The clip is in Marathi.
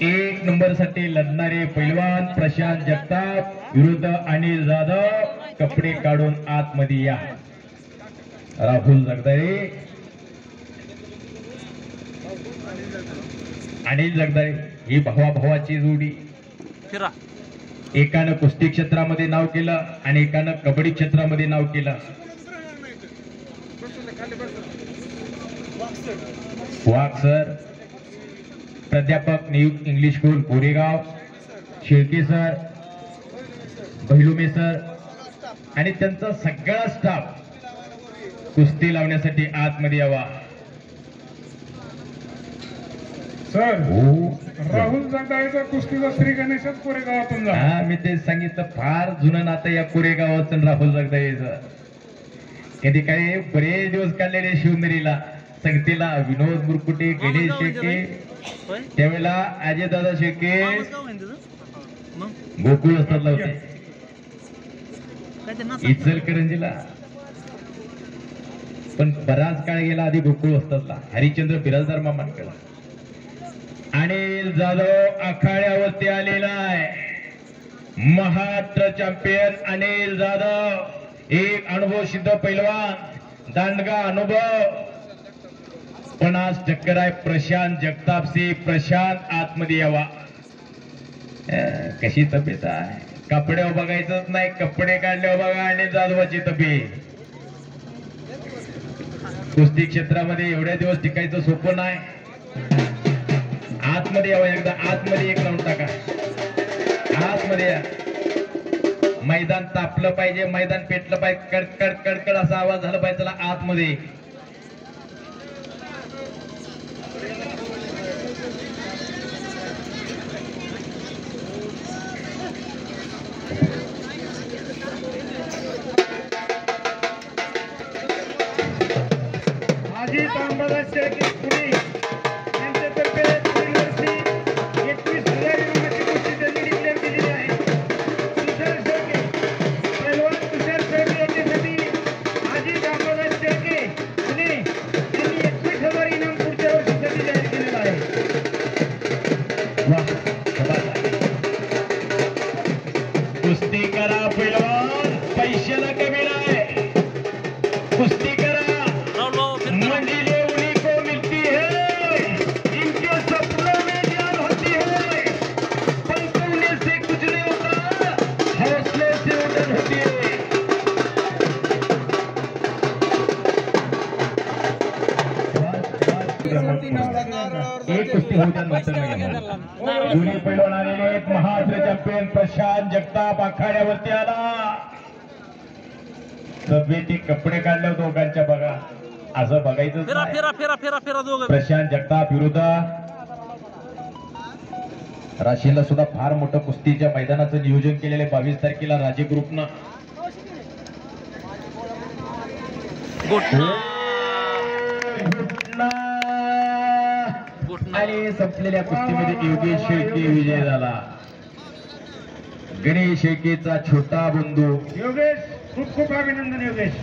एक नंबर साठी लढणारे पैलवान प्रशांत जगताप विरुद्ध अनिल जाधव. कपडे काढून आतमध्ये या. राहुल जगदाळे, अनिल जगदाळे ही भावाभावाची जोडी. एकानं कुस्ती क्षेत्रामध्ये नाव केलं आणि एकानं कबड्डी क्षेत्रामध्ये नाव केलं. वाघ सर, प्राध्यापक नियुक्त English school Koregaon, Shelke sir, Bahilume sir आणि त्यांचा सगळा स्टाफ कुस्ती लावण्यासाठी आतमध्ये यावा. सर, हो, राहुल जगदाळेचा कुस्तीचा श्री गणेशच कोरेगावातून झाला. हा, मी ते सांगितलं. फार जुनं नातं या कोरेगावाचं राहुल जगदाळेचं. कधी काही बरेच दिवस काढलेले शिवनेरीला संगतीला विनोद मुरकुटे, गणेश शेळके, त्यावेळेला अजयदादा शेळके गोकुळ असतातला होते इचलकरंजीला. पण बराच काळ गेला आधी गोकुळ असतातला हरिश्चंद्र बिराजदार मामांकडे. अनिल जाधव आखाड्यावरती आलेला आहे. महाराष्ट्र चॅम्पियन अनिल जाधव, एक अनुभव सिद्ध पैलवान, दांडगा अनुभव. 50 चक्कर आहे. प्रशांत जगताप से प्रशांत आतमध्ये यावा. कशी तब्येत आहे? कपड्यावर बघायचंच नाही, कपडे काढल्यावर बघा अनिल जाधवाची तब्येत. कुस्ती क्षेत्रामध्ये एवढ्या दिवस टिकायचं सोपं नाही. आतमध्ये यावं. एकदा आतमध्ये एक राऊंड टाका. आतमध्ये या. मैदान तापलं पाहिजे, मैदान पेटलं पाहिजे. कडकड कडकड असा आवाज झाला पाहिजे. चला आतमध्ये. माजी तांबादास शेळके पुणे यांच्यातर्फे दरवर्षी 21,000 इनामाची कुस्ती त्यांनी डिक्लेअर केलेली आहे. तुषार शेळके, पैलवान तुषार शेळके यांच्यासाठी माजी तांबादास शेळके पुणे यांनी 21,000 इनाम पुढच्या वर्षीसाठी जाहीर केलेलं आहे. कुस्ती करा पैलवान, पैशाला कमी नाही. कुस्ती करा म्हणजे जो उन्हीं को मिलती है, इनके सपनों में जान होती है. पंखों से कुछ नहीं होता, हौसले से उड़न होती है. एक कुस्ती होत्या दोन्ही पैलवान आलेले. महाराष्ट्र चॅम्पियन प्रशांत जगताप आखाड्यावरती आला. तब्येती कपडे काढले दोघांच्या बघा. असं बघायचं. प्रशांत जगताप विरुद्ध राशीला सुद्धा फार मोठं कुस्तीच्या मैदानाचं नियोजन केलेलं आहे 22 तारखेला राजे ग्रुपनं. आणि संपलेल्या कुस्तीमध्ये योगेश शेळके विजय झाला. गणेश शेळकेचा छोटा बंधू योगेश, खूप खूप अभिनंदन योगेश.